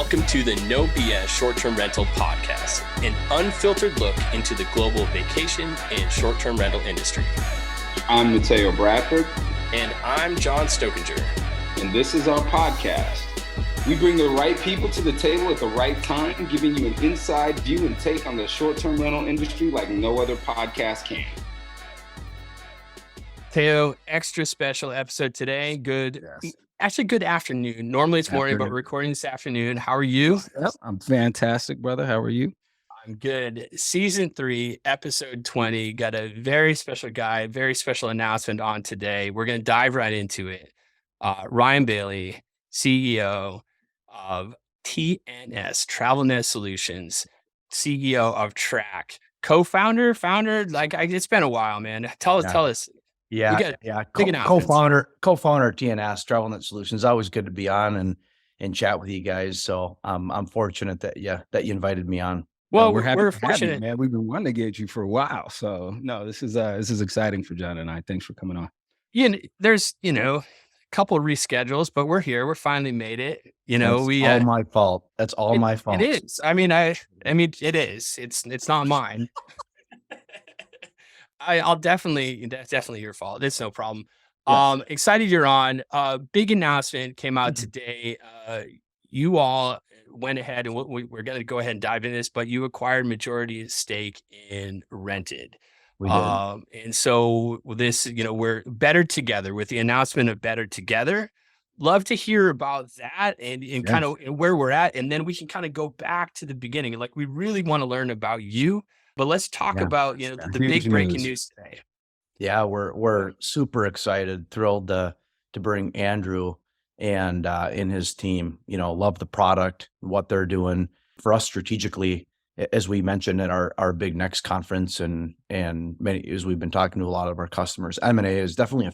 Welcome to the No BS Short-Term Rental Podcast, an unfiltered look into the global vacation and short-term rental industry. I'm Mateo Bradford. And I'm John Stokinger. And this is our podcast. We bring the right people to the table at the right time, giving you an inside view and take on the short-term rental industry like no other podcast can. Mateo, extra special episode today. Actually, good afternoon. Normally it's morning, but we're recording this afternoon. How are you? Yep, I'm fantastic, brother. How are you? I'm good. Season 3, episode 20. Got a very special guy, very special announcement on today. We're going to dive right into it. Ryan Bailey, CEO of TNS, TravelNet Solutions, CEO of Track, co-founder, founder. It's been a while, man. Tell us. Yeah. Co-founder of TNS, TravelNet Solutions. Always good to be on and chat with you guys. So I'm fortunate that you invited me on. Well, we're fortunate, man. We've been wanting to get you for a while. So no, this is exciting for John and I. Thanks for coming on. Yeah, there's a couple of reschedules, but we're here. We're finally made it. All my fault. That's all my fault. It is. I mean, it is. It's not mine. I'll definitely your fault. It's no problem. Yeah. Excited you're on. Big announcement came out today. You all went ahead and we're going to go ahead and dive into this, but you acquired majority stake in Rented. We did. And so this, we're better together with the announcement of Better Together. Love to hear about that and kind of where we're at. And then we can kind of go back to the beginning. Like, we really want to learn about you. But let's talk about, the big breaking news today. Yeah, we're super excited, thrilled to bring Andrew and his team. Love the product, what they're doing for us strategically, as we mentioned at our big next conference, and many, as we've been talking to a lot of our customers. M&A is definitely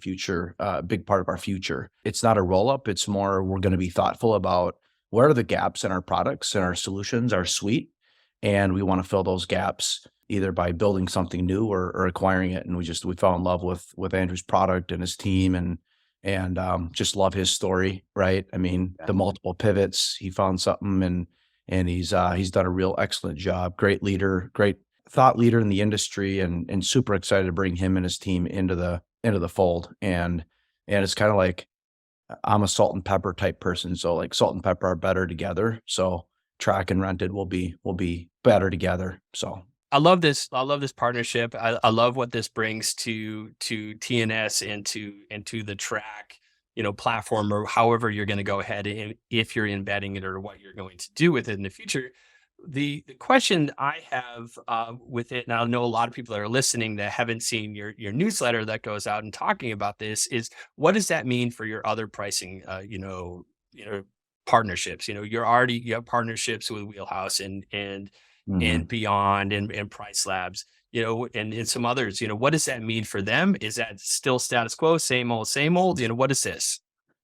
a big part of our future. It's not a roll up. It's more, we're going to be thoughtful about where are the gaps in our products and our solutions, our suite. And we want to fill those gaps either by building something new or acquiring it. And we fell in love with Andrew's product and his team and just love his story, right? I mean, the multiple pivots, he found something and he's done a real excellent job. Great leader, great thought leader in the industry, and super excited to bring him and his team into the fold. And it's kind of like, I'm a salt and pepper type person. So like salt and pepper are better together. So Track and Rented will be better together. So I love this partnership. I love what this brings to TNS and to the Track, platform, or however you're going to go ahead and if you're embedding it or what you're going to do with it in the future. The question I have with it, and I know a lot of people that are listening that haven't seen your newsletter that goes out and talking about this, is what does that mean for your other pricing, partnerships? You have partnerships with Wheelhouse and Beyond and Price Labs, and some others. What does that mean for them? Is that still status quo, same old? What is this?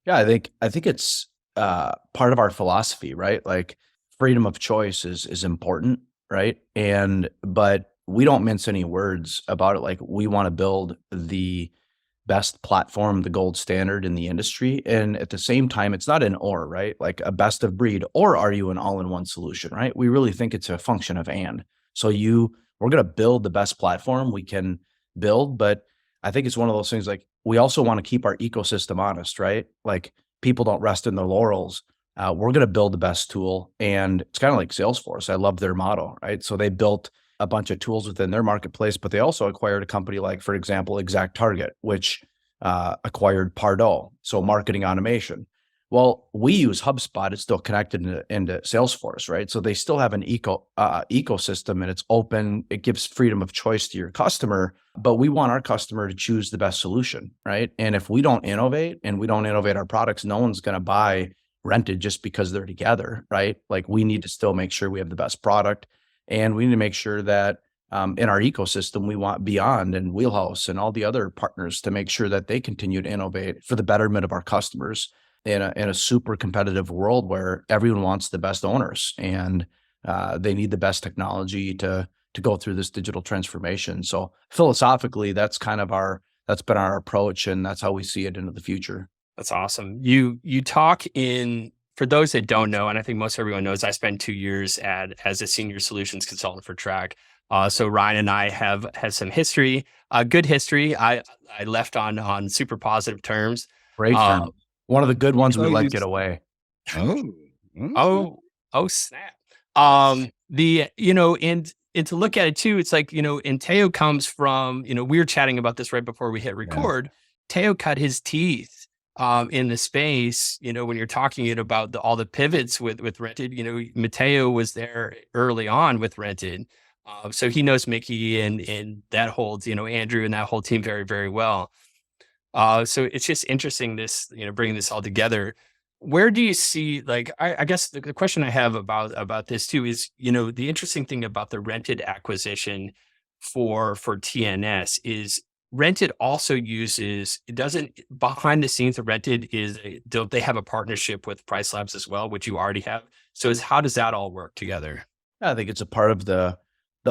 Yeah, I think it's part of our philosophy, right? Like, freedom of choice is important, right? But we don't mince any words about it. Like, we want to build the best platform, the gold standard in the industry. And at the same time, it's not an or, right? Like a best of breed, or are you an all-in-one solution, right? We really think it's a function of and. So we're going to build the best platform we can build, but I think it's one of those things, like, we also want to keep our ecosystem honest, right? Like, people don't rest in their laurels. We're going to build the best tool, and it's kind of like Salesforce. I love their model, right? So they built a bunch of tools within their marketplace, but they also acquired a company like, for example, ExactTarget, which acquired Pardot, so marketing automation. Well, we use HubSpot. It's still connected into Salesforce, right? So they still have an ecosystem, and it's open. It gives freedom of choice to your customer, but we want our customer to choose the best solution, right? And if we don't innovate and we don't innovate our products, no one's going to buy Rented just because they're together, right? Like, we need to still make sure we have the best product. And we need to make sure that in our ecosystem, we want Beyond and Wheelhouse and all the other partners to make sure that they continue to innovate for the betterment of our customers in a super competitive world where everyone wants the best owners, and they need the best technology to go through this digital transformation. So philosophically, that's been our approach, and that's how we see it into the future. That's awesome. You talk in for those that don't know, and I think most everyone knows, I spent 2 years as a senior solutions consultant for Track. So Ryan and I have had some history, good history. I left on super positive terms. Great Uh, term. One of the good ones So we you let get just, away. oh, okay. oh snap. Yes. The and to look at it too, it's like, and Teo comes from, we were chatting about this right before we hit Yeah. record. Teo cut his teeth in the space, when you're talking about all the pivots with rented. Mateo was there early on with rented. So he knows Mickey and that holds, Andrew and that whole team very, very well. So it's just interesting this, bringing this all together. Where do you see, like, I guess the question I have about this too is, the interesting thing about the rented acquisition for TNS is rented also uses, it doesn't, behind the scenes of rented don't they have a partnership with Price Labs as well, which you already have? So how does that all work together? I think it's a part of the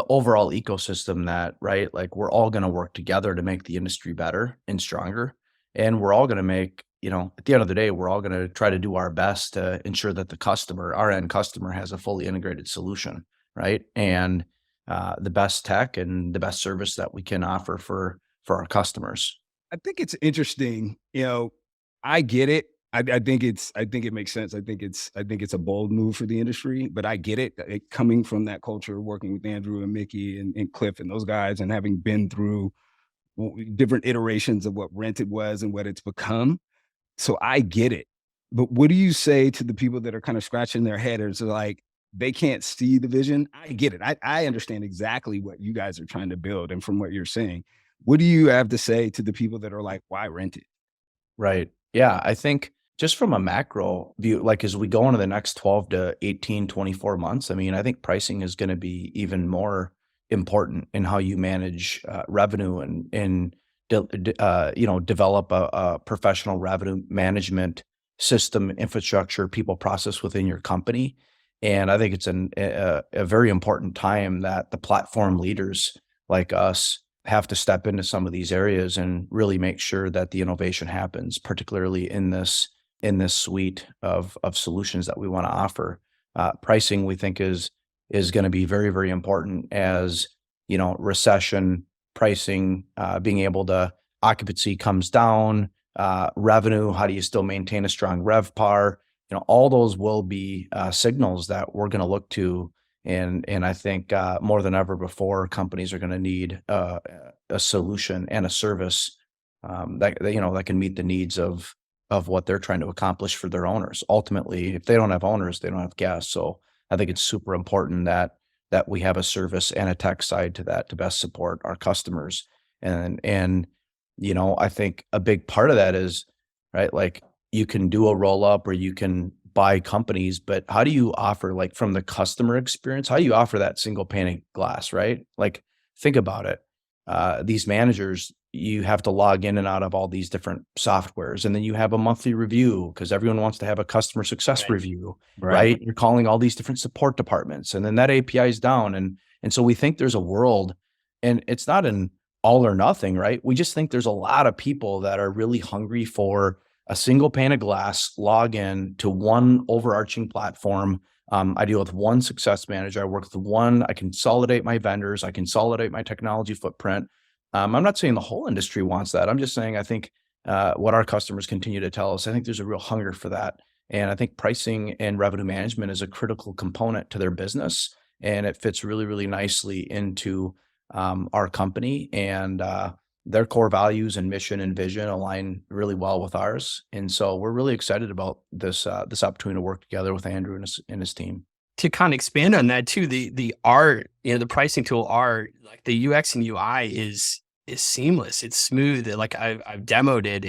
overall ecosystem that, right? Like we're all going to work together to make the industry better and stronger. And we're all going to make, at the end of the day, we're all going to try to do our best to ensure that the customer, our end customer, has a fully integrated solution, right? And the best tech and the best service that we can offer for our customers. I think it's interesting. I get it. I think it makes sense. I think it's a bold move for the industry, but I get it. Coming from that culture, working with Andrew and Mickey and Cliff and those guys, and having been through different iterations of what rented was and what it's become. So I get it. But what do you say to the people that are kind of scratching their head or like they can't see the vision? I get it. I understand exactly what you guys are trying to build. And from what you're saying, what do you have to say to the people that are like, why rent it? Right. Yeah. I think just from a macro view, like as we go into the next 12 to 18, 24 months, I mean, I think pricing is going to be even more important in how you manage revenue and develop a professional revenue management system, infrastructure, people process within your company. And I think it's a very important time that the platform leaders like us have to step into some of these areas and really make sure that the innovation happens, particularly in this suite of solutions that we want to offer. Pricing, we think, is going to be very, very important as recession pricing, being able to occupancy comes down, revenue. How do you still maintain a strong RevPAR? All those will be signals that we're going to look to. And I think more than ever before, companies are going to need a solution and a service that can meet the needs of what they're trying to accomplish for their owners. Ultimately, if they don't have owners, they don't have guests. So I think it's super important that we have a service and a tech side to that to best support our customers. And I think a big part of that is, right, like you can do a roll up or you can buy companies, but how do you offer, like, from the customer experience, how do you offer that single pane of glass, right? Like, think about it. These managers, you have to log in and out of all these different softwares, and then you have a monthly review because everyone wants to have a customer success Right. review, right? You're calling all these different support departments, and then that API is down. And so we think there's a world, and it's not an all or nothing, right? We just think there's a lot of people that are really hungry for a single pane of glass, log in to one overarching platform. I deal with one success manager. I work with one. I consolidate my vendors. I consolidate my technology footprint. I'm not saying the whole industry wants that. I'm just saying I think what our customers continue to tell us, I think there's a real hunger for that. And I think pricing and revenue management is a critical component to their business. And it fits really, really nicely into our company. And their core values and mission and vision align really well with ours. And so we're really excited about this opportunity to work together with Andrew and his team. To kind of expand on that too, the art, the pricing tool art, like the UX and UI is seamless. It's smooth. Like I've demoed it.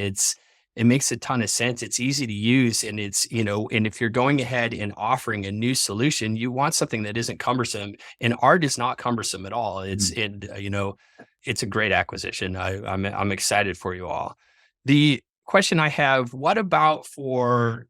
It makes a ton of sense. It's easy to use, and it's, and if you're going ahead and offering a new solution, you want something that isn't cumbersome. And art is not cumbersome at all. It's a great acquisition. I'm excited for you all. The question I have, what about for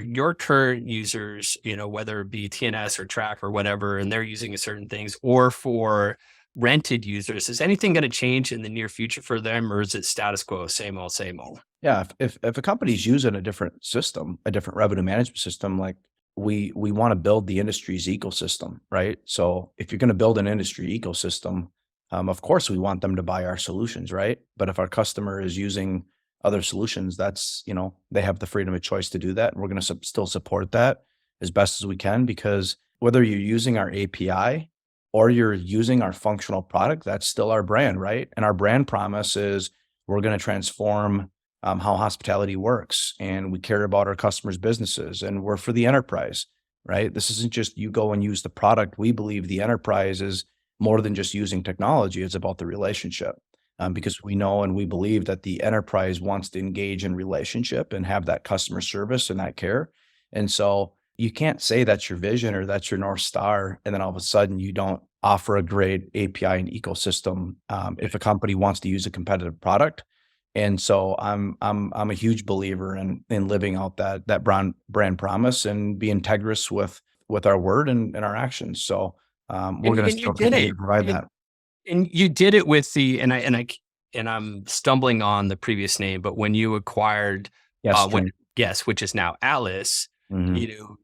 your current users, whether it be TNS or Track or whatever, and they're using certain things, or for rented users, is anything going to change in the near future for them, or is it status quo, same old, same old? Yeah, if a company's using a different system, a different revenue management system, like we want to build the industry's ecosystem, right? So if you're going to build an industry ecosystem, of course we want them to buy our solutions, right? But if our customer is using other solutions, that's, they have the freedom of choice to do that, and we're going to still support that as best as we can, because whether you're using our API or you're using our functional product, that's still our brand, right? And our brand promise is we're going to transform how hospitality works, and we care about our customers' businesses, and we're for the enterprise, right? This isn't just you go and use the product. We believe the enterprise is more than just using technology. It's about the relationship, because we know and we believe that the enterprise wants to engage in relationship and have that customer service and that care. And so you can't say that's your vision or that's your North Star, and then all of a sudden you don't offer a great API and ecosystem if a company wants to use a competitive product. And so I'm a huge believer in living out that brand promise and be integrous with our word and our actions. So we're going to And you still did continue it. to provide that. And you did it with the and I'm stumbling on the previous name, but when you acquired Yes, what Jim. yes, which is now Atlas, Mhm.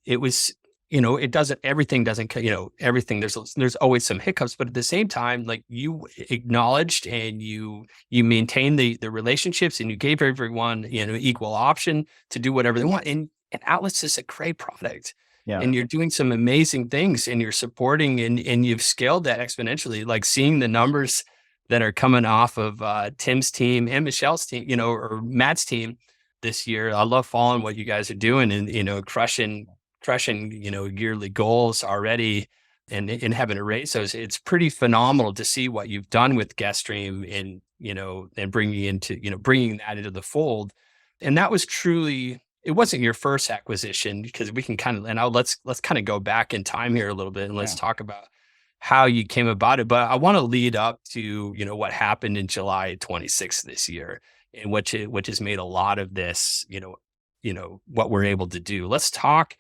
it was, it doesn't, everything doesn't everything, there's always some hiccups, but at the same time, like, you acknowledged and you maintained the relationships, and you gave everyone, equal option to do whatever they want. And Atlas is a great product, Yeah. and you're doing some amazing things, and you're supporting, and you've scaled that exponentially, like seeing the numbers that are coming off of Tim's team and Michelle's team, or Matt's team this year. I love following what you guys are doing, and, crushing, yearly goals already, and having to raise those. It's pretty phenomenal to see what you've done with Gueststream, and bringing that into the fold. And that was truly, it wasn't your first acquisition, because we can kind of, and let's kind of go back in time here a little bit, and let's Yeah. talk about how you came about it. But I want to lead up to, what happened in July 26th this year, and which has made a lot of this, what we're able to do. Let's talk.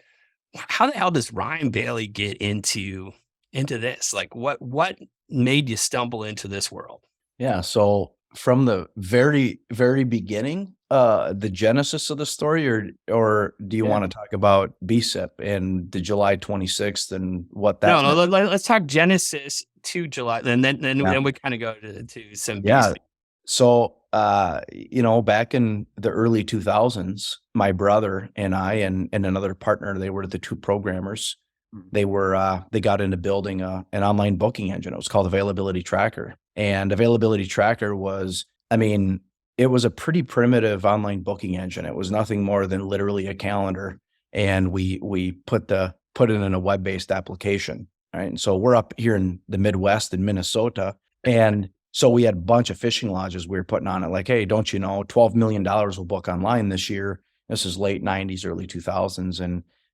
How the hell does Ryan Bailey get into this? Like, what made you stumble into this world? Yeah. So from the very, very beginning, the genesis of the story, or do you Yeah. want to talk about BSIP and the July 26th and what No, that no. meant? Let's talk Genesis to July, and Yeah. then we kind of go to some Yeah. BC. So, back in the early 2000s, my brother and I and another partner, they were the two programmers. Mm. They got into building an online booking engine. It was called Availability Tracker. And Availability Tracker was, I mean, it was a pretty primitive online booking engine. It was nothing more than literally a calendar. And we put it in a web-based application. Right. And so we're up here in the Midwest in Minnesota. And so we had a bunch of fishing lodges we were putting on it, like, hey, don't you know, $12 million will book online this year. This is late 90s, early 2000s.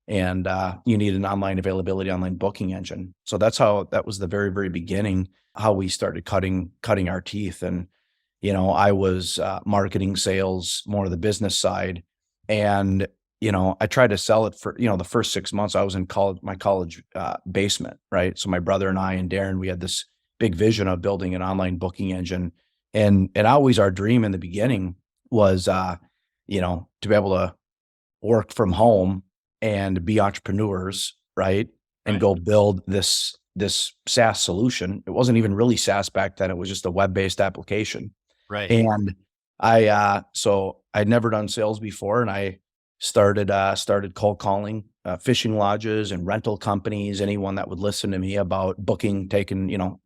And you need an online booking engine. So that was the very, very beginning, how we started cutting our teeth. And, I was marketing, sales, more of the business side. And, I tried to sell it for, the first 6 months I was in my college basement. Right. So my brother and I and Darren, we had this big vision of building an online booking engine. And always our dream in the beginning was, to be able to work from home and be entrepreneurs, right? And Right. go build this SaaS solution. It wasn't even really SaaS back then. It was just a web-based application. Right. And so I'd never done sales before, and I started cold calling fishing lodges and rental companies, anyone that would listen to me about booking, taking,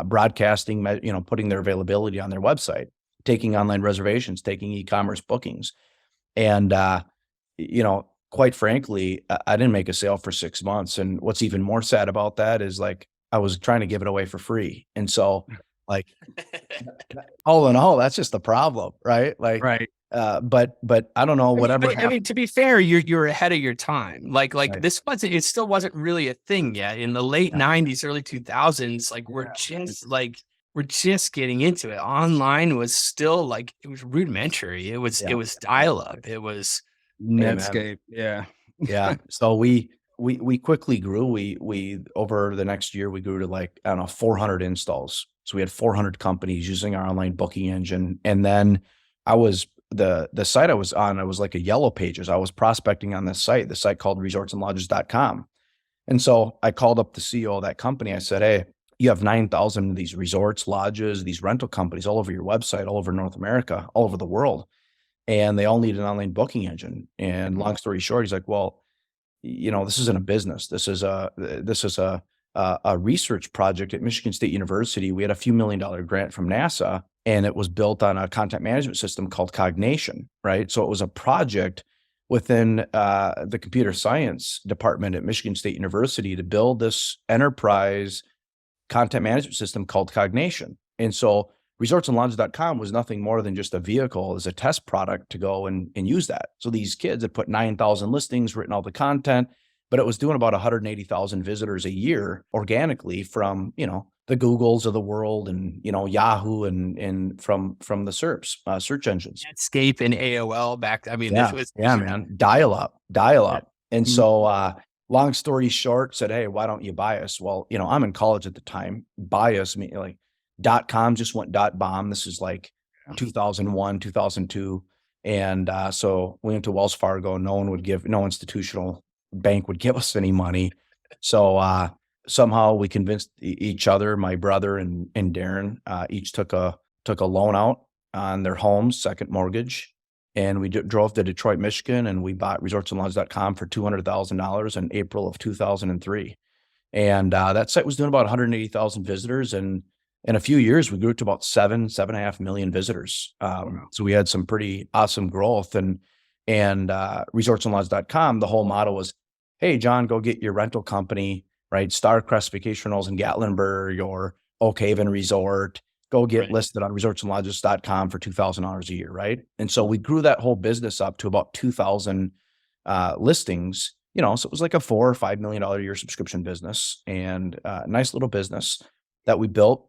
broadcasting, putting their availability on their website, taking online reservations, taking e-commerce bookings. And, quite frankly, I didn't make a sale for 6 months. And what's even more sad about that is, like, I was trying to give it away for free. And so, like, all in all, that's just the problem, right? Like, Right. but I don't know, whatever I happened. mean, to be fair, you're ahead of your time. Like Right. this wasn't, it still wasn't really a thing yet in the late Yeah. 90s, early 2000s. Like, we're just getting into it. Online was still, like, it was rudimentary. It Yeah. was dial up. It was, Hey, man. Netscape. Yeah. Yeah. So we quickly grew. We over the next year, we grew to, like, I don't know, 400 installs. So we had 400 companies using our online booking engine. And then I was the site I was on, I was like a yellow pages. I was prospecting on this site, the site called resortsandlodges.com. And so I called up the CEO of that company. I said, hey, you have 9,000 of these resorts, lodges, these rental companies all over your website, all over North America, all over the world. And they all need an online booking engine. And long story short, he's like, well, this isn't a business. This is a research project at Michigan State University. We had a few $1 million grant from NASA, and it was built on a content management system called Cognation, right? So it was a project within the computer science department at Michigan State University to build this enterprise content management system called Cognation. And so resortsandlodges.com was nothing more than just a vehicle as a test product to go and use that. So these kids had put 9,000 listings, written all the content, but it was doing about 180,000 visitors a year organically from, the Googles of the world and, Yahoo and from the SERPs, search engines. Netscape and AOL back. I mean, this was man. Dial up. And Mhm. so, long story short, said, hey, why don't you buy us? Well, I'm in college at the time. Buy us, I mean, like .com just went .bomb. This is like 2001, 2002. And so we went to Wells Fargo. No institutional bank would give us any money. So somehow we convinced each other, my brother and Darren, each took a loan out on their homes, second mortgage. And we drove to Detroit, Michigan, and we bought resortsandlodges.com for $200,000 in April of 2003. And that site was doing about 180,000 visitors. And in a few years, we grew to about 7.5 million visitors. So we had some pretty awesome growth. And resortsandlodges.com, the whole model was, hey, John, go get your rental company, right? Starcrest Vacation Rentals in Gatlinburg or Oak Haven Resort. Go get listed on resortsandlodges.com for $2,000 a year, right? And so we grew that whole business up to about 2,000 listings. So it was like a $4 or $5 million a year subscription business, and a nice little business that we built.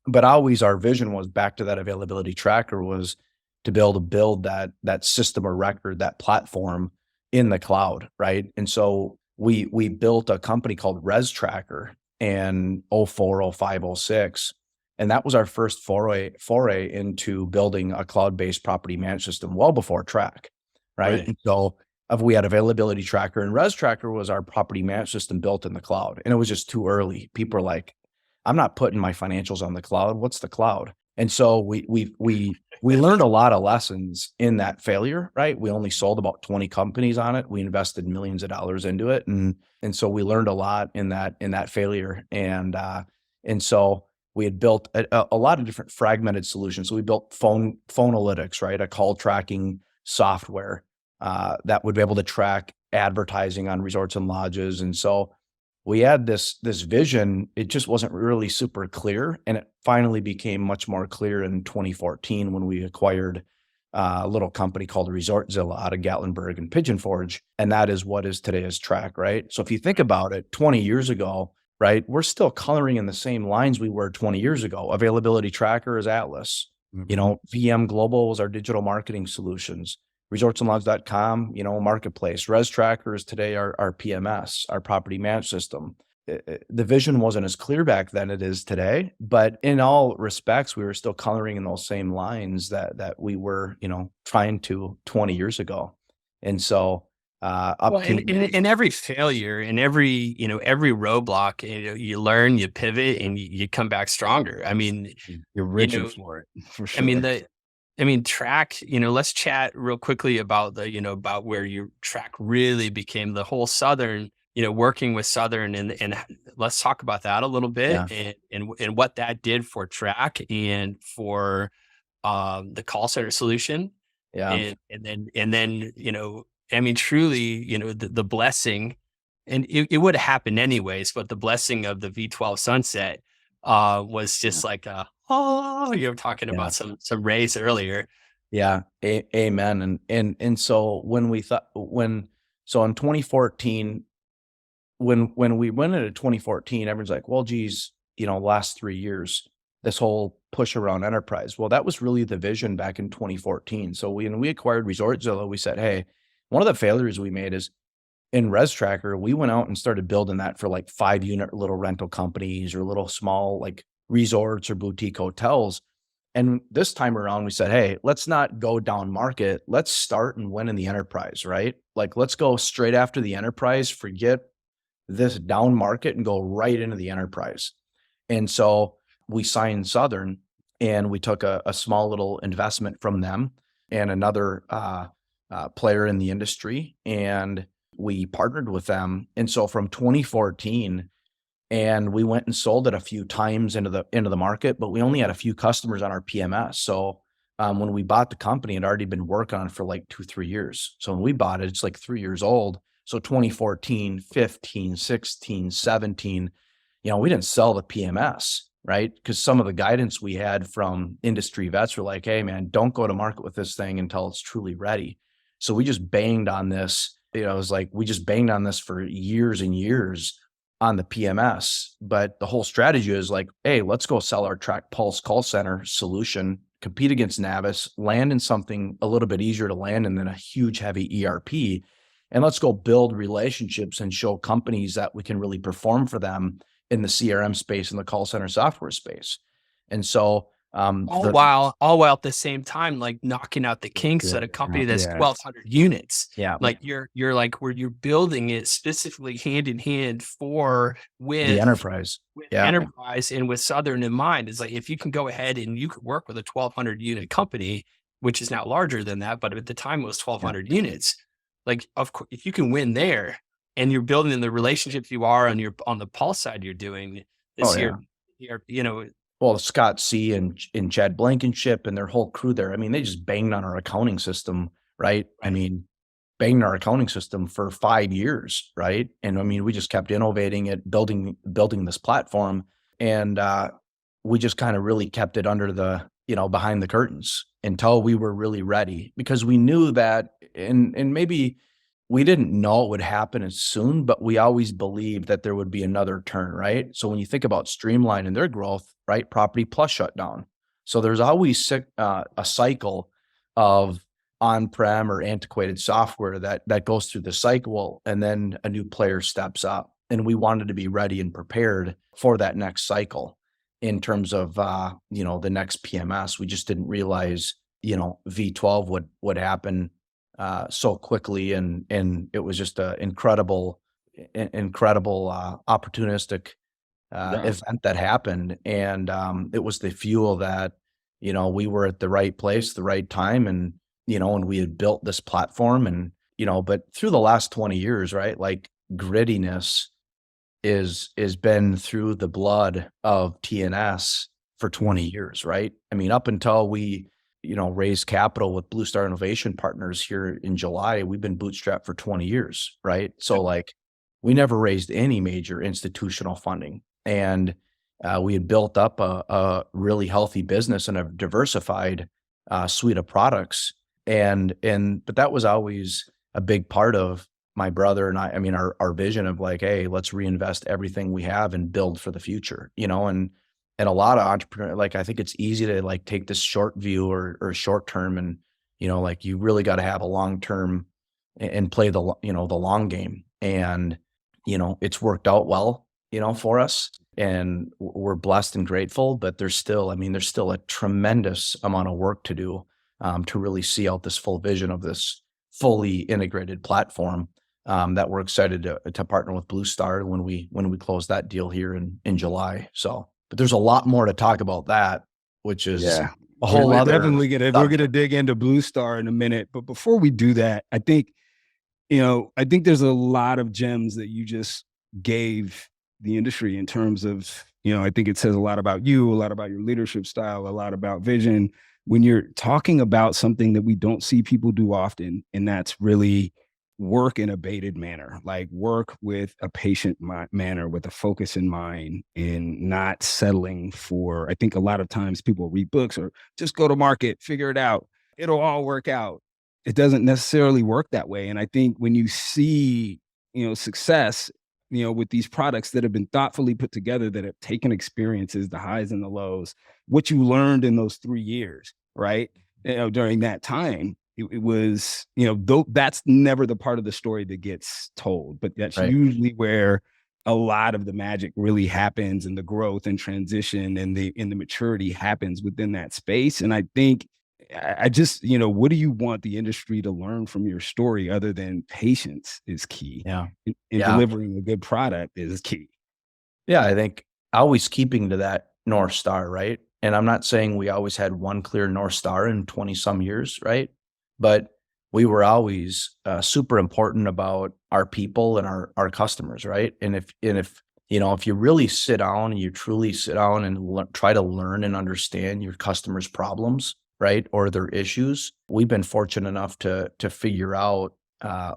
But always our vision was back to that availability tracker was to be able to build that system of record, that platform in the cloud, right? And so we built a company called Res Tracker in 04, 05, 06. And that was our first foray into building a cloud-based property management system well before Track, right? And so we had availability tracker, and Res Tracker was our property management system built in the cloud. And it was just too early. People are like, I'm not putting my financials on the cloud. What's the cloud? And so we learned a lot of lessons in that failure, right? We only sold about 20 companies on it. We invested millions of dollars into it. And so we learned a lot in that failure. And so we had built a lot of different fragmented solutions. So we built Phonalytics, right? A call tracking software that would be able to track advertising on resorts and lodges. And so we had this vision. It just wasn't really super clear. And it finally became much more clear in 2014 when we acquired a little company called Resortzilla out of Gatlinburg and Pigeon Forge. And that is what is today is Track, right? So if you think about it, 20 years ago, right, we're still coloring in the same lines we were 20 years ago. Availability Tracker is Atlas. VM Global was our digital marketing solutions. Resortsandlodges.com, marketplace. Res Tracker is today our PMS, our property management system. The vision wasn't as clear back then it is today, but in all respects, we were still coloring in those same lines that we were, trying to 20 years ago. And so in every failure, in every roadblock, you learn, you pivot, and you come back stronger. I mean, you're richer for it, for sure. I mean, Track, let's chat real quickly about about where your Track really became the whole Southern, working with Southern, and let's talk about that a little bit, and what that did for Track and for the call center solution. And then, I mean, truly, the blessing, and it would have happened anyways, but the blessing of the V12 sunset was just like you were talking about some race earlier. Yeah. Amen. And so so in 2014, when we went into 2014, everyone's like, well, geez, last 3 years, this whole push around enterprise. Well, that was really the vision back in 2014. So when we acquired Resortzilla, we said, hey, one of the failures we made is in Res Tracker, we went out and started building that for like 5-unit little rental companies or little small like resorts or boutique hotels. And this time around, we said, hey, let's not go down market. Let's start and win in the enterprise, right? Like, let's go straight after the enterprise, forget this down market and go right into the enterprise. And so we signed Southern, and we took a small little investment from them and another player in the industry, and we partnered with them. And so from 2014, and we went and sold it a few times into the market, but we only had a few customers on our PMS. So when we bought the company, it had already been working on it for like 2-3 years. So when we bought it, it's like 3 years old. So 2014, 15, 16, 17, we didn't sell the PMS, right? Because some of the guidance we had from industry vets were like, hey man, don't go to market with this thing until it's truly ready. So we just banged on this. It was like, we just banged on this for years and years on the PMS. But the whole strategy is like, hey, let's go sell our Track Pulse call center solution, compete against Navis, land in something a little bit easier to land in than a huge heavy ERP. And let's go build relationships and show companies that we can really perform for them in the CRM space and the call center software space. And so all while at the same time, like knocking out the kinks at a company that's 1,200 units. Yeah. Like you're like where you're building it specifically hand in hand with the enterprise. Enterprise and with Southern in mind. Is like, if you can go ahead and you could work with a 1,200 unit company, which is now larger than that, but at the time it was 1,200 units. Like, of course, if you can win there and you're building in the relationships you are on the Pulse side, you're doing this well, Scott C and Chad Blankenship and their whole crew there, I mean, they just banged on our accounting system, right? I mean, banged our accounting system for 5 years, right? And I mean, we just kept innovating it, building this platform. And we just kind of really kept it under the, behind the curtains until we were really ready, because we knew that, and maybe we didn't know it would happen as soon, but we always believed that there would be another turn, right? So when you think about Streamline and their growth, right, Property Plus shutdown. So there's always a cycle of on-prem or antiquated software that goes through the cycle, and then a new player steps up. And we wanted to be ready and prepared for that next cycle in terms of, the next PMS. We just didn't realize, V12 would happen so quickly, and it was just an incredible opportunistic event that happened, and it was the fuel that we were at the right place, the right time, and and we had built this platform, and but through the last 20 years, right, like grittiness is been through the blood of TNS for 20 years, right? I mean, up until we raised capital with Blue Star Innovation Partners here in July, we've been bootstrapped for 20 years, right? So like, we never raised any major institutional funding, and we had built up a really healthy business and a diversified suite of products, but that was always a big part of my brother and I mean, our vision of like, hey, let's reinvest everything we have and build for the future, and a lot of entrepreneurs, like, I think it's easy to like take this short view or short term, and, like, you really got to have a long term and play the long game. And, it's worked out well, for us, and we're blessed and grateful, but there's still a tremendous amount of work to do to really see out this full vision of this fully integrated platform that we're excited to partner with Blue Star when we close that deal here in July. So, but there's a lot more to talk about that, which is a whole other. We're gonna dig into Blue Star in a minute, but before we do that, I think there's a lot of gems that you just gave the industry in terms of, I think it says a lot about you, a lot about your leadership style, a lot about vision when you're talking about something that we don't see people do often, and that's really work in a bated manner, like work with a patient manner, with a focus in mind, and not settling for, I think a lot of times people read books or just go to market, figure it out, it'll all work out. It doesn't necessarily work that way. And I think when you see, success, with these products that have been thoughtfully put together, that have taken experiences, the highs and the lows, what you learned in those 3 years, right? During that time, it was, that's never the part of the story that gets told, but that's Right. usually where a lot of the magic really happens, and the growth and transition and the maturity happens within that space. And I think I just, what do you want the industry to learn from your story other than patience is key, Yeah. and Yeah. delivering a good product is key. Yeah. I think always keeping to that North Star, right? And I'm not saying we always had one clear North Star in 20 some years, right? But we were always super important about our people and our customers, right? And if if you really sit down and you truly sit down and try to learn and understand your customers' problems, right, or their issues, we've been fortunate enough to figure out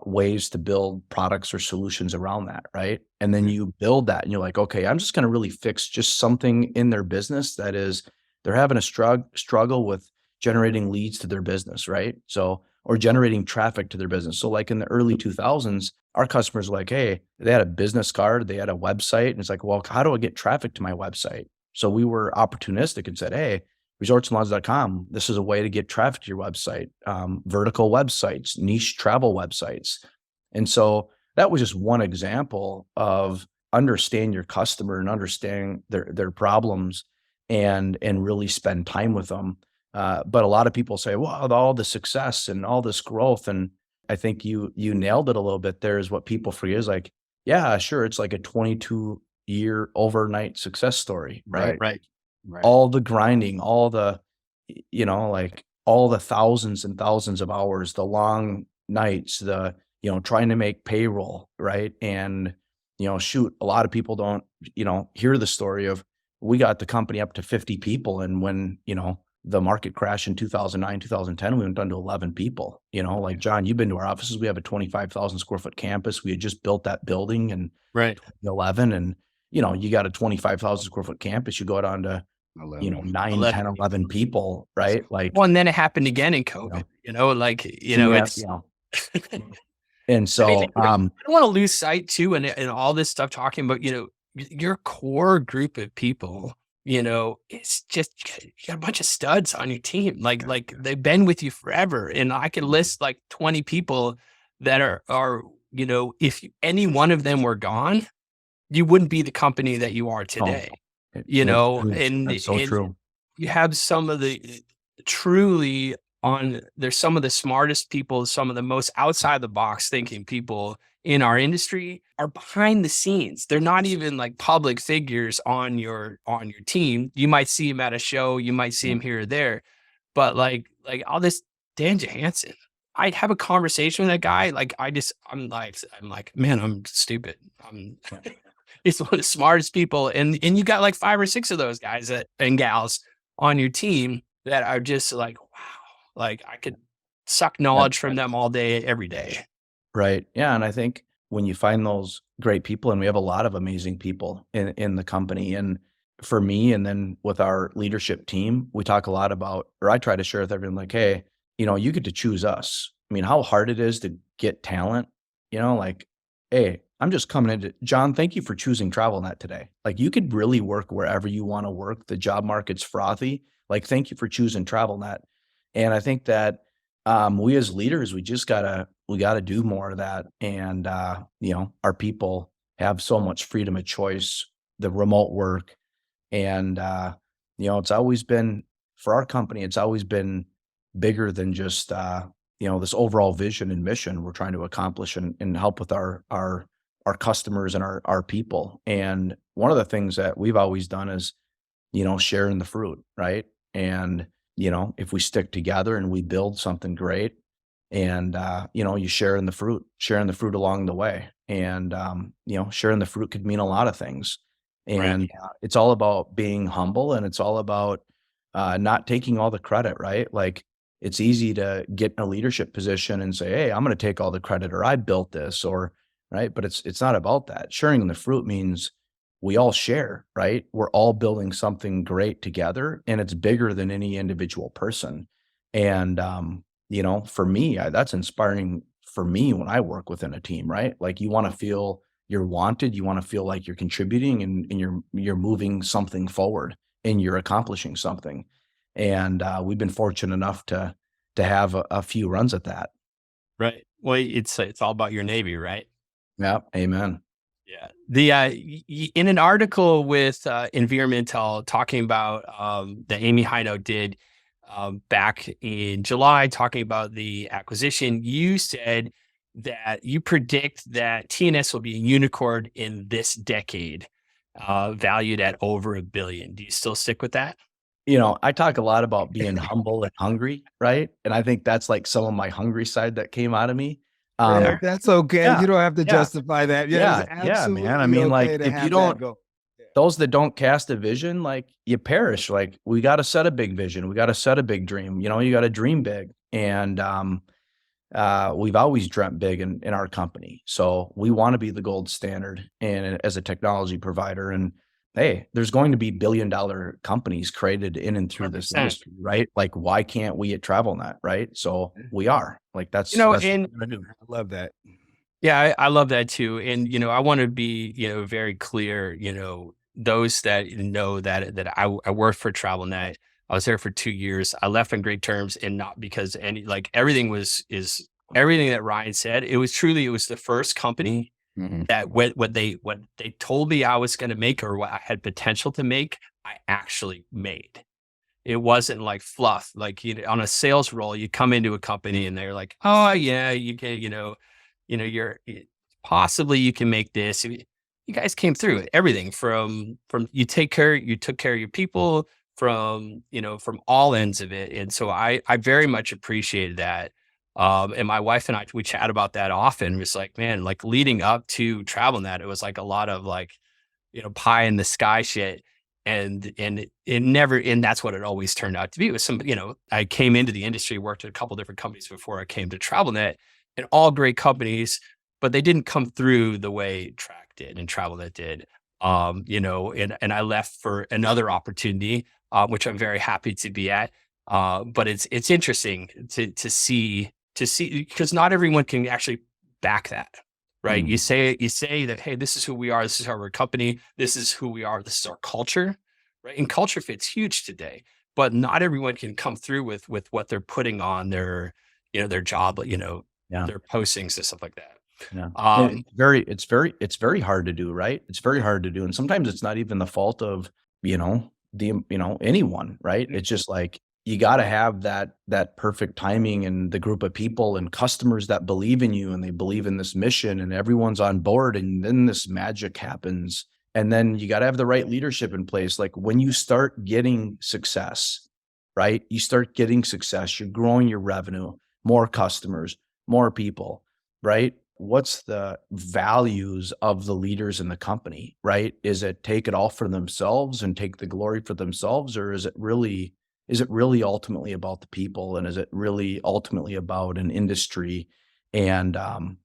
ways to build products or solutions around that, right? And then you build that, and you're like, okay, I'm just going to really fix just something in their business that is they're having a struggle with generating leads to their business, right? So or generating traffic to their business. So like in the early 2000s, our customers were like, hey, they had a business card, they had a website, and it's like, well, how do I get traffic to my website? So we were opportunistic and said, hey, resortsandlodges.com, this is a way to get traffic to your website, vertical websites, niche travel websites. And so that was just one example of understand your customer and understand their problems and really spend time with them. But a lot of people say, well, all the success and all this growth. And I think you nailed it a little bit there is what people forget is like, yeah, sure. It's like a 22-year overnight success story, right? Right. All the grinding, all the, like all the thousands and thousands of hours, the long nights, the, trying to make payroll, right? And, shoot, a lot of people don't, hear the story of we got the company up to 50 people. And when, the market crashed in 2009, 2010, we went down to 11 people, like John, you've been to our offices. We have a 25,000 square foot campus. We had just built that building in 2011 and, you got a 25,000 square foot campus, you go down to, 11. 9, 11 10, 11 people, right? Like, Well, and then it happened again in COVID, it's, and so, I don't want to lose sight too, and all this stuff talking about, your core group of people, it's just you got a bunch of studs on your team. Like they've been with you forever. And I can list like 20 people that are, if any one of them were gone, you wouldn't be the company that you are today. that's so And true. you have some of the there's some of the smartest people, some of the most outside the box thinking people in our industry are behind the scenes. They're not even like public figures on your team. You might see them at a show, you might see them here or there, but like all this Dan Johansson, I'd have a conversation with that guy. Like I'm like, man, I'm stupid. He's one of the smartest people. And you got like 5 or 6 of those guys and gals on your team that are just like, wow, like I could suck knowledge from them all day, every day. Right. Yeah. And I think when you find those great people, and we have a lot of amazing people in the company, and for me, and then with our leadership team, we talk a lot about, or I try to share with everyone like, hey, you get to choose us. I mean, how hard it is to get talent, like, hey, I'm just coming into John. Thank you for choosing TravelNet today. Like you could really work wherever you want to work. The job market's frothy. Like, thank you for choosing TravelNet. And I think that we as leaders, we gotta do more of that. And our people have so much freedom of choice, the remote work, and it's always been for our company. It's always been bigger than just this overall vision and mission we're trying to accomplish and help with our customers and our people. And one of the things that we've always done is sharing the fruit, right? And if we stick together and we build something great, and you sharing the fruit along the way, and sharing the fruit could mean a lot of things. And it's all about being humble, and it's all about not taking all the credit, right? Like it's easy to get in a leadership position and say, hey, I'm going to take all the credit, or I built this, or right. But it's not about that. Sharing the fruit means we all share, right? We're all building something great together, and it's bigger than any individual person. And for me, that's inspiring for me when I work within a team, right? Like you want to feel you're wanted, you want to feel like you're contributing, and you're moving something forward, and you're accomplishing something. And we've been fortunate enough to have a few runs at that. Right. Well, it's all about your Navy, right? Yeah. Amen. Yeah. In an article with Environmental talking about that Amy Hino did back in July, talking about the acquisition, you said that you predict that TNS will be a unicorn in this decade, valued at over $1 billion. Do you still stick with that? I talk a lot about being humble and hungry, right? And I think that's like some of my hungry side that came out of me. Yeah, Um, that's okay. yeah, You don't have to yeah, justify that. Yeah, it's yeah, man. I absolutely mean, like, okay to if you have that don't, go. those that don't cast a vision, like, you perish. Like, we got to set a big vision. We got to set a big dream. You got to dream big. And we've always dreamt big in our company. So we want to be the gold standard and as a technology provider. And hey, there's going to be billion-dollar companies created in and through this 100%. industry, right? Like, why can't we at TravelNet, right? So we are. Like, that's what And we're gonna do. I love that. yeah, I love that too. And, I want to be, very clear, those that know that I worked for TravelNet. I was there for 2 years. I left on great terms, and not because everything is everything that Ryan said. It was the first company Mhm. that what they told me I was going to make, or what I had potential to make, I actually made. It wasn't like fluff. Like, on a sales role, you come into a company and they're like, "Oh yeah, you can, you're possibly you can make this." You guys came through it. Everything from you took care of your people from all ends of it. And so I very much appreciated that. And my wife and I, we chat about that often. It's like, man, like leading up to TravelNet, it was like a lot of like, pie in the sky shit. And it never, and that's what it always turned out to be. It was I came into the industry, worked at a couple different companies before I came to TravelNet, and all great companies, but they didn't come through the way Track did and TravelNet did. And I left for another opportunity, which I'm very happy to be at. But it's interesting to see because not everyone can actually back that. Right. Mm. You say that, hey, this is who we are. This is our company. This is who we are. This is our culture. Right. And culture fit's huge today, but not everyone can come through with what they're putting on their job, Yeah. their postings and stuff like that. Yeah. And Um, it's very hard to do, right? It's very hard to do. And sometimes it's not even the fault of, anyone, right? It's just like, you got to have that perfect timing and the group of people and customers that believe in you and they believe in this mission and everyone's on board, and then this magic happens. And then you got to have the right leadership in place. Like, when you start getting success, right? You start getting success, you're growing your revenue, more customers, more people, right? What's the values of the leaders in the company, right? Is it take it all for themselves and take the glory for themselves, or is it really ultimately about the people, and is it really ultimately about an industry? And I'm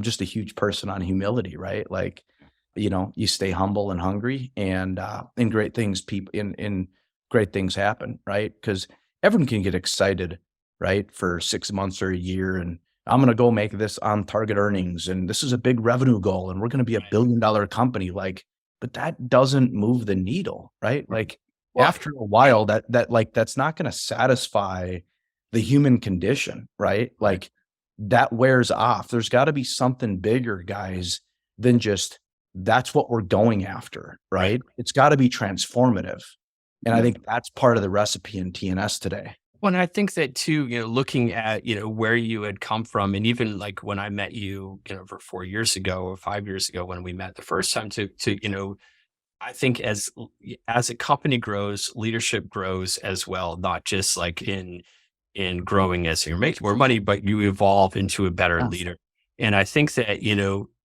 just a huge person on humility, right? Like, you stay humble and hungry, and in great things, in great things happen, right? Because everyone can get excited, right, for 6 months or a year, and I'm going to go make this on target earnings, and this is a big revenue goal, and we're going to be a right. billion-dollar company. Like, but that doesn't move the needle, right? Like, Well, after a while, that's not going to satisfy the human condition, right? Like, that wears off. There's got to be something bigger, guys, than just that's what we're going after, right. right? It's got to be transformative. And I Yeah. think that's part of the recipe in TNS today. Well, and I think that too, looking at, where you had come from, and even like when I met you, over 4 years ago or 5 years ago when we met the first time I think as a company grows, leadership grows as well, not just like in growing as you're making more money, but you evolve into a better Yeah. leader. And I think that,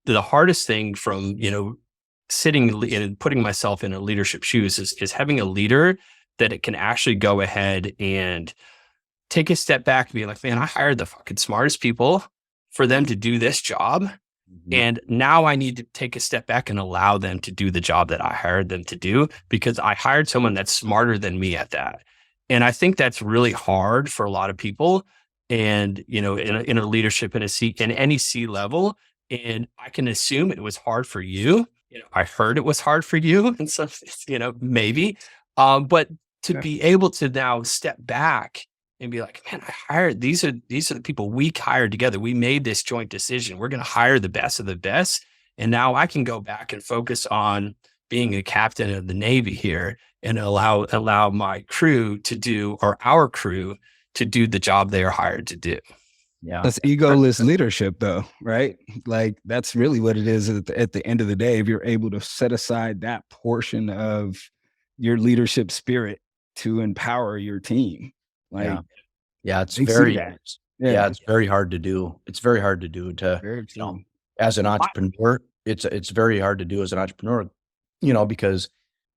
the hardest thing from, and putting myself in a leadership shoes is having a leader that it can actually go ahead and take a step back and be like, man, I hired the fucking smartest people for them to do this job. Mhm. And now I need to take a step back and allow them to do the job that I hired them to do, because I hired someone that's smarter than me at that. And I think that's really hard for a lot of people. And, in a leadership in any C level. And I can assume it was hard for you. I heard it was hard for you. And so, maybe, but to Yeah. be able to now step back and be like, man, I hired these are the people we hired together. We made this joint decision. We're going to hire the best of the best. And now I can go back and focus on being a captain of the Navy here and allow my crew to do, or our crew to do the job they are hired to do. Yeah. That's egoless leadership, though, right? Like that's really what it is at the end of the day. If you're able to set aside that portion of your leadership spirit to empower your team, like Yeah. Yeah. It's they see very, that. yeah, Yeah, it's very hard to do. It's very hard to do to, very you know, true. as an entrepreneur, it's very hard to do as an entrepreneur, because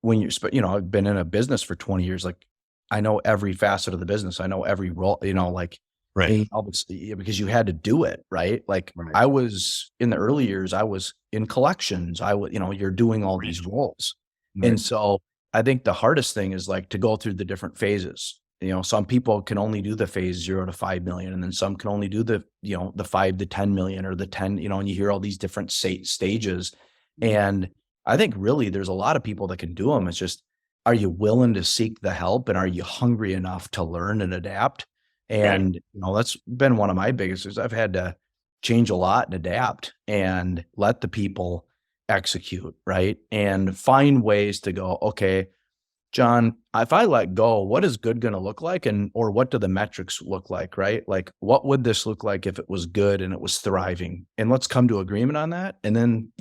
when I've been in a business for 20 years, like I know every facet of the business. I know every role, like Right. obviously because you had to do it, right? Like Right. I was in the early years, I was in collections. I was, you're doing all these roles. Right. And so I think the hardest thing is like to go through the different phases. Some people can only do the phase 0 to 5 million, and then some can only do the 5 to 10 million or the 10, and you hear all these different stages. And I think really there's a lot of people that can do them. It's just, are you willing to seek the help, and are you hungry enough to learn and adapt? And, that's been one of my biggest is I've had to change a lot and adapt and let the people execute, right? And find ways to go, okay, John, if I let go, what is good going to look like? Or what do the metrics look like, right? Like, what would this look like if it was good and it was thriving? And let's come to agreement on that. And then,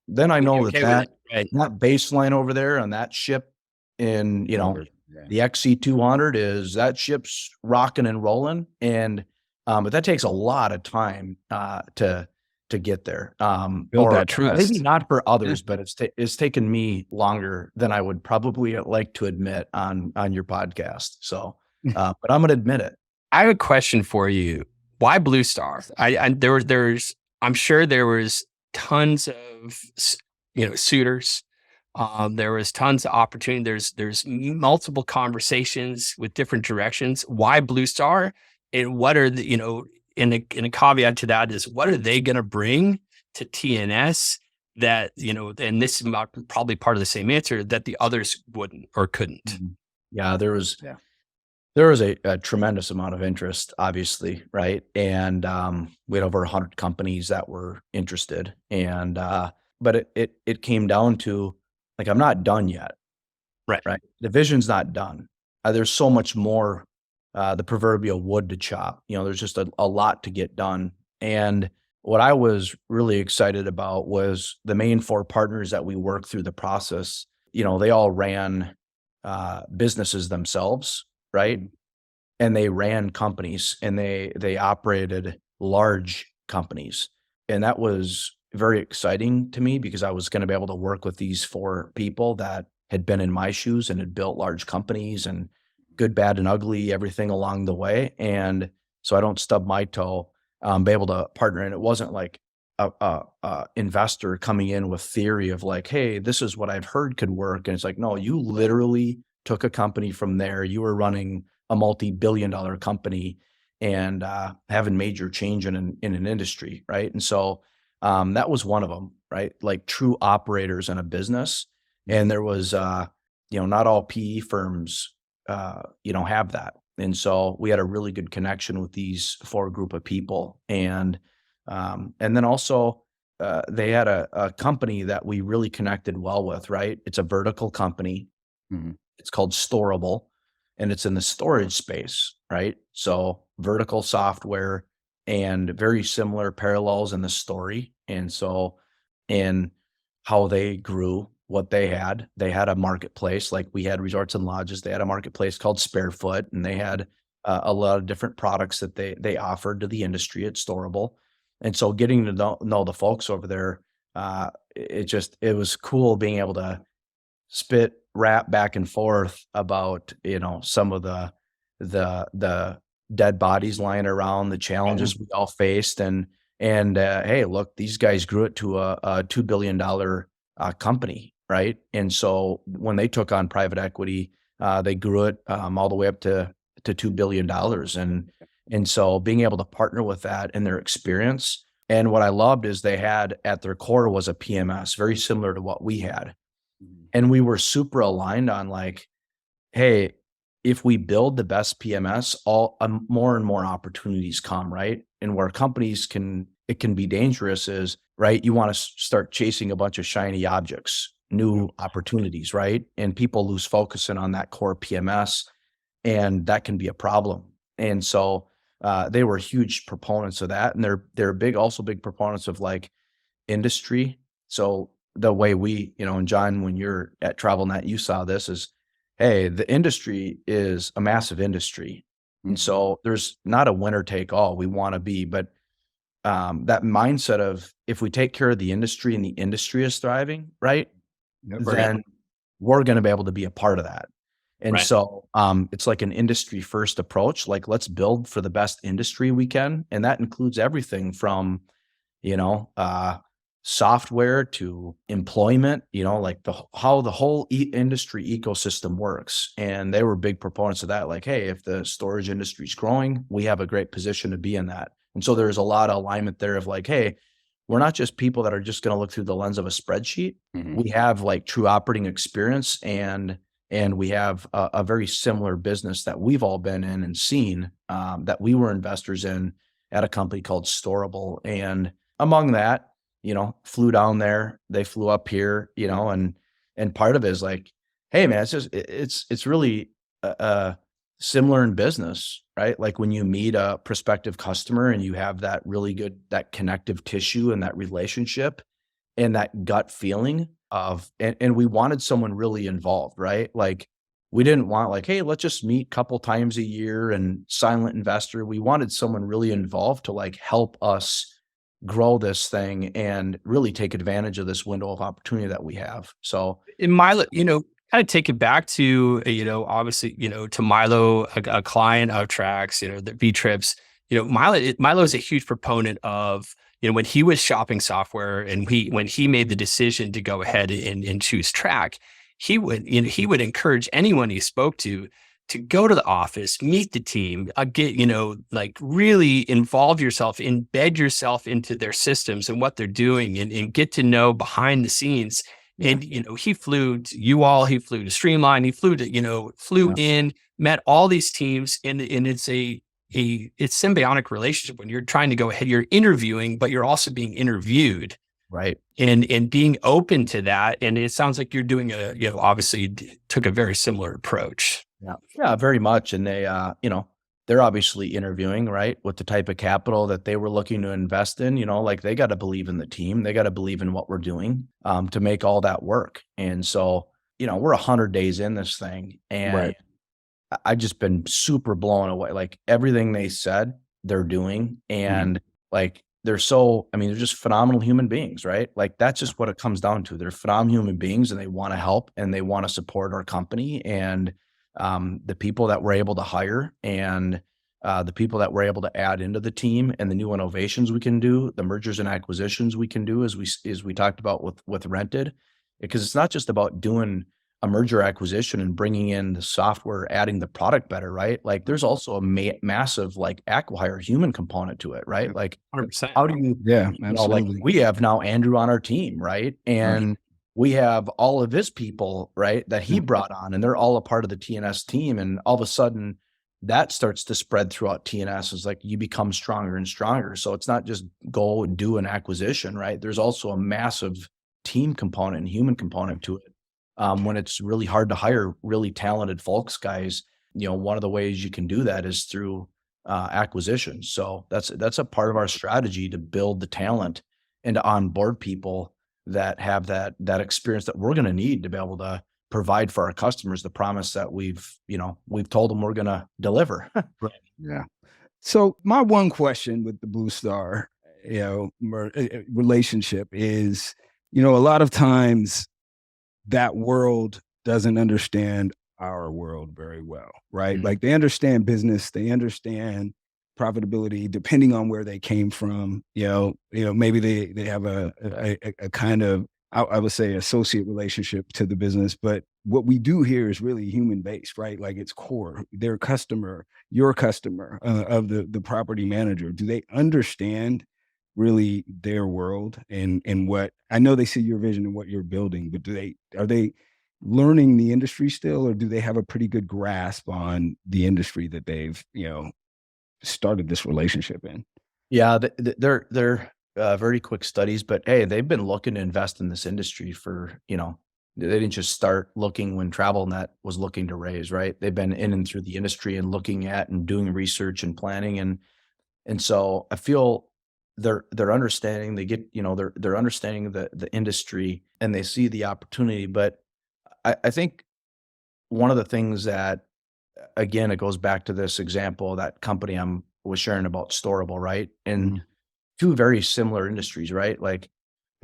then I know Okay with that it, right? that baseline over there on that ship in, Yeah. the XC200 is that ship's rocking and rolling. And, but that takes a lot of time, to get there. Build Or that trust. maybe not for others, but it's taken me longer than I would probably like to admit on your podcast. So, but I'm going to admit it. I have a question for you. Why Blue Star? I'm sure there was tons of suitors. There was tons of opportunity. There's multiple conversations with different directions. Why Blue Star? And what are the in a caveat to that is, what are they going to bring to TNS that and this is probably part of the same answer, that the others wouldn't or couldn't. Yeah, there was a tremendous amount of interest, obviously, right? And we had over 100 companies that were interested, and but it came down to, like, I'm not done yet, right? The vision's not done. There's so much more, the proverbial wood to chop. There's just a lot to get done. And what I was really excited about was the main 4 partners that we worked through the process. They all ran businesses themselves, right? And they ran companies, and they operated large companies. And that was very exciting to me because I was going to be able to work with these 4 people that had been in my shoes and had built large companies, and good, bad, and ugly, everything along the way. And so I don't stub my toe, be able to partner. And it wasn't like a investor coming in with theory of like, hey, this is what I've heard could work. And it's like, no, you literally took a company from there. You were running a multi-billion-dollar company and having major change in an industry, right? And so that was one of them, right? Like true operators in a business. And there was, not all PE firms, have that. And so we had a really good connection with these 4 group of people. And then also they had a company that we really connected well with, right? It's a vertical company. Mm-hmm. It's called Storable, and it's in the storage space, right? So vertical software and very similar parallels in the story. And so in how they grew, what they had a marketplace, like we had Resorts and Lodges. They had a marketplace called Sparefoot, and they had a lot of different products that they offered to the industry at Storable. And so getting to know the folks over there, it was cool being able to rap back and forth about, some of the dead bodies lying around, the challenges we all faced. And hey, look, these guys grew it to a $2 billion company, right? And so when they took on private equity, they grew it all the way up to $2 billion. And so being able to partner with that and their experience. And what I loved is they had at their core was a PMS, very similar to what we had. And we were super aligned on like, hey, if we build the best PMS, more and more opportunities come, right? And where companies can it can be dangerous is, right, you want to start chasing a bunch of shiny objects, new opportunities, right? And people lose focus in on that core PMS, and that can be a problem. And so they were huge proponents of that, and they're also big proponents of like industry. So the way we, and John, when you're at TravelNet, you saw this is, hey, the industry is a massive industry. And so there's not a winner take all we want to be, but that mindset of if we take care of the industry and the industry is thriving, right, Yep. then we're going to be able to be a part of that. And Right. so it's like an industry first approach. Like, let's build for the best industry we can. And that includes everything from, software to employment, like how the whole industry ecosystem works. And they were big proponents of that. Like, hey, if the storage industry is growing, we have a great position to be in that. And so there's a lot of alignment there of like, hey, we're not just people that are just going to look through the lens of a spreadsheet. We have like true operating experience, and we have a very similar business that we've all been in and seen, that we were investors in at a company called Storable. And among that, flew down there, they flew up here, and part of it is like, hey man, it's really similar in business, right? Like when you meet a prospective customer and you have that really good, that connective tissue and that relationship and that gut feeling of, and we wanted someone really involved, right? Like we didn't want like, hey, let's just meet a couple times a year and silent investor. We wanted someone really involved to like help us grow this thing and really take advantage of this window of opportunity that we have. So In Milo, kind of take it back to, obviously, to Milo, a client of Trax, the V Trips, Milo is a huge proponent of, when he was shopping software and when he made the decision to go ahead and choose Track, he would encourage anyone he spoke to go to the office, meet the team, get, like really involve yourself, embed yourself into their systems and what they're doing and get to know behind the scenes. And, he flew to he flew to Streamline, he flew to, in, met all these teams, and it's it's symbiotic relationship when you're trying to go ahead, you're interviewing, but you're also being interviewed. right. And being open to that. And it sounds like you're doing obviously took a very similar approach. Yeah, very much. And they, they're obviously interviewing, right, with the type of capital that they were looking to invest in, like they got to believe in the team. They got to believe in what we're doing to make all that work. And so, we're 100 days in this thing, and I just been super blown away. Like everything they said they're doing, and like they're just phenomenal human beings, right? Like that's just what it comes down to. They're phenomenal human beings, and they want to help and they want to support our company. And the people that we're able to hire and the people that we're able to add into the team and the new innovations we can do, the mergers and acquisitions we can do, as we talked about with Rented, because it's not just about doing a merger acquisition and bringing in the software, adding the product better, right? Like there's also a massive like acquihire human component to it, right? Like 100%. how do you, like we have now Andrew on our team, right? And we have all of his people, right, that he brought on, and they're all a part of the TNS team. And all of a sudden that starts to spread throughout TNS. It's like you become stronger and stronger. So it's not just go and do an acquisition, right? There's also a massive team component and human component to it. When it's really hard to hire really talented folks, guys, one of the ways you can do that is through acquisitions. So that's a part of our strategy to build the talent and to onboard people that have that experience that we're going to need to be able to provide for our customers the promise that we've told them we're going to deliver. Right. Yeah. So my one question with the Blue Star, relationship is, a lot of times that world doesn't understand our world very well, right? Like they understand business, they understand profitability, depending on where they came from. Maybe they have a kind of, I would say, associate relationship to the business. But what we do here is really human based, right? Like it's core. Their customer, your customer of the property manager. Do they understand really their world and what I know they see your vision and what you're building, but are they learning the industry still, or do they have a pretty good grasp on the industry that they've started this relationship in? Yeah, they're very quick studies, but hey, they've been looking to invest in this industry for, they didn't just start looking when TravelNet was looking to raise, right? They've been in and through the industry and looking at and doing research and planning. And so I feel they're understanding, they get, they're understanding the industry and they see the opportunity. But I think one of the things that, again, it goes back to this example, that company was sharing about Storable, right? And Mhm. two very similar industries, right? Like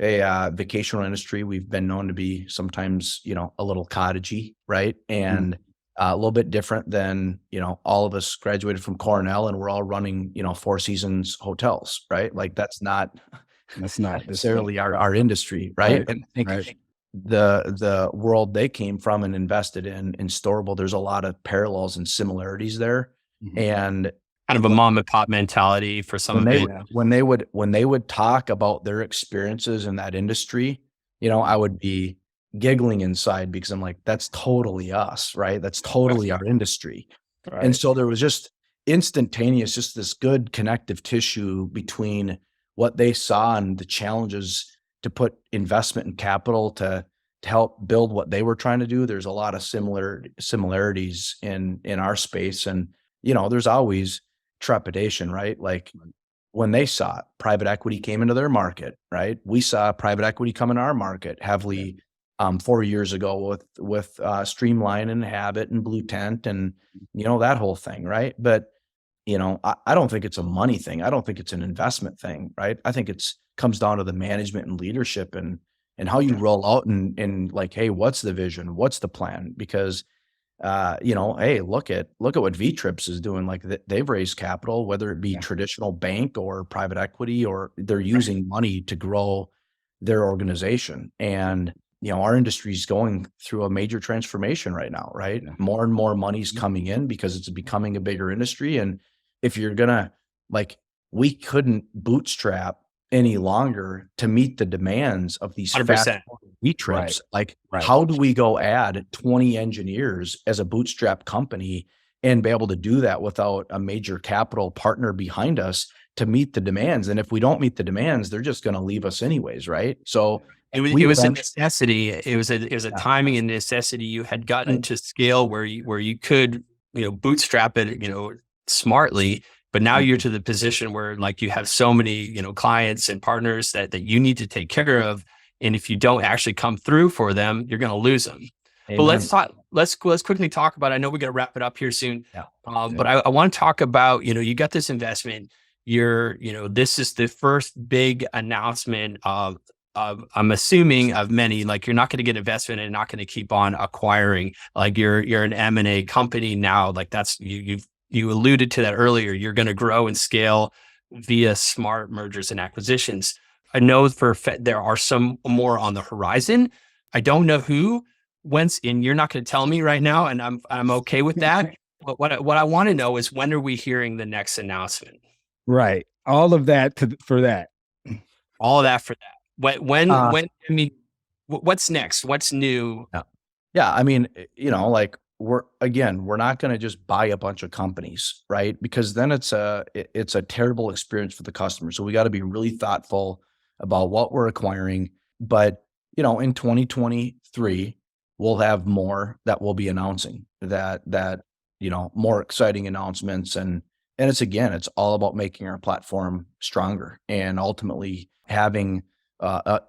a vacation rental industry, we've been known to be sometimes, a little cottagey, right? Mhm. And a little bit different than, all of us graduated from Cornell and we're all running, Four Seasons hotels, right? Like that's not That's not this. necessarily our industry, right? Right. And I think Right. the world they came from and invested in Storable, there's a lot of parallels and similarities there. Mhm. And Kind of a mom and pop mentality for some when of they it. would when they would talk about their experiences in that industry, I would be giggling inside because I'm like, that's totally us, right? That's totally our industry. And Right. so there was just instantaneous, just this good connective tissue between what they saw and the challenges to put investment and capital to help build what they were trying to do. There's a lot of similarities in our space. And, there's always trepidation, right? Like when they saw it, private equity came into their market, right? We saw private equity come in our market heavily 4 years ago with Streamline and Habit and Blue Tent and that whole thing, right? But I don't think it's a money thing. I don't think it's an investment thing, right? I think it's comes down to the management and leadership and how you roll out and like, hey, what's the vision? What's the plan? Because hey, look at what V-Trips is doing. Like they've raised capital, whether it be Yeah. traditional bank or private equity, or they're using money to grow their organization. And our industry is going through a major transformation right now, right? Yeah. More and more money's coming in because it's becoming a bigger industry. And if you're gonna like, we couldn't bootstrap any longer to meet the demands of these fast 100%. V-Trips. Like, Right. how do we go add 20 engineers as a bootstrap company and be able to do that without a major capital partner behind us to meet the demands? And if we don't meet the demands, they're just going to leave us anyways, right? So It we was a eventually, necessity. It was a yeah, timing and necessity. You had gotten right. to scale where you could, bootstrap it, smartly, but now you're to the position where like you have so many, clients and partners that you need to take care of. And if you don't actually come through for them, you're going to lose them. But let's Amen. talk, let's quickly talk about, I know we got to wrap it up here soon. Yeah. But I want to talk about, you got this investment. This is the first big announcement of I'm assuming of many. Like you're not going to get investment and not going to keep on acquiring. Like you're an M&A company now. Like that's you alluded to that earlier. You're going to grow and scale via smart mergers and acquisitions. I know there are some more on the horizon. I don't know who, whence, and you're not going to tell me right now, and I'm okay with that. But what I want to know is, when are we hearing the next announcement? Right. All of that for that. All of that for that. Uh, When, I mean, what's next? What's new? yeah. Yeah. I mean, like we're not going to just buy a bunch of companies, right? Because then it's a terrible experience for the customer. So we got to be really thoughtful about what we're acquiring. But, in 2023, we'll have more that we'll be announcing that more exciting announcements. And it's all about making our platform stronger and ultimately having a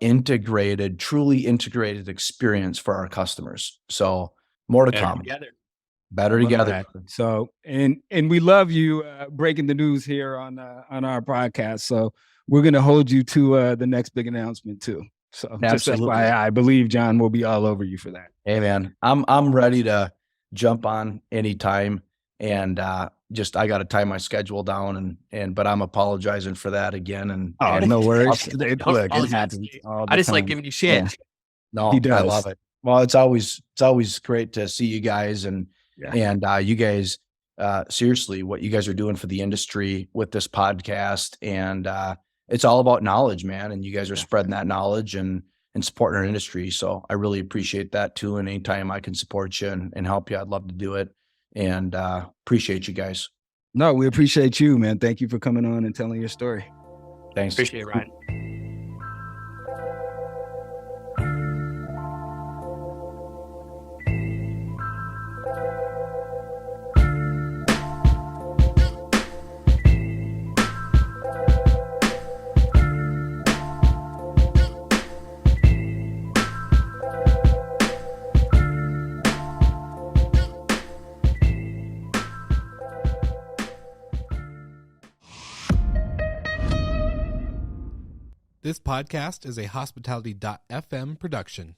truly integrated experience for our customers. So more to Better come, together. better Love together. that. So, and we love you breaking the news here on our podcast. So we're going to hold you to the next big announcement too. So just Absolutely. FYI, I believe John will be all over you for that. Hey man, I'm ready to jump on anytime. And I got to tie my schedule down but I'm apologizing for that again. Oh, And no worries. Don't Look, it apologize to happens me. all I the just like time. giving you shit. Yeah, no, he I does. love it. Well, it's always great to see you guys Yeah. and you guys, seriously, what you guys are doing for the industry with this podcast. And it's all about knowledge, man. And you guys are spreading that knowledge and supporting our industry. So I really appreciate that too. And anytime I can support you and help you, I'd love to do it. And appreciate you guys. No, we appreciate you, man. Thank you for coming on and telling your story. Thanks. Appreciate it, Ryan. This podcast is a Hospitality.fm production.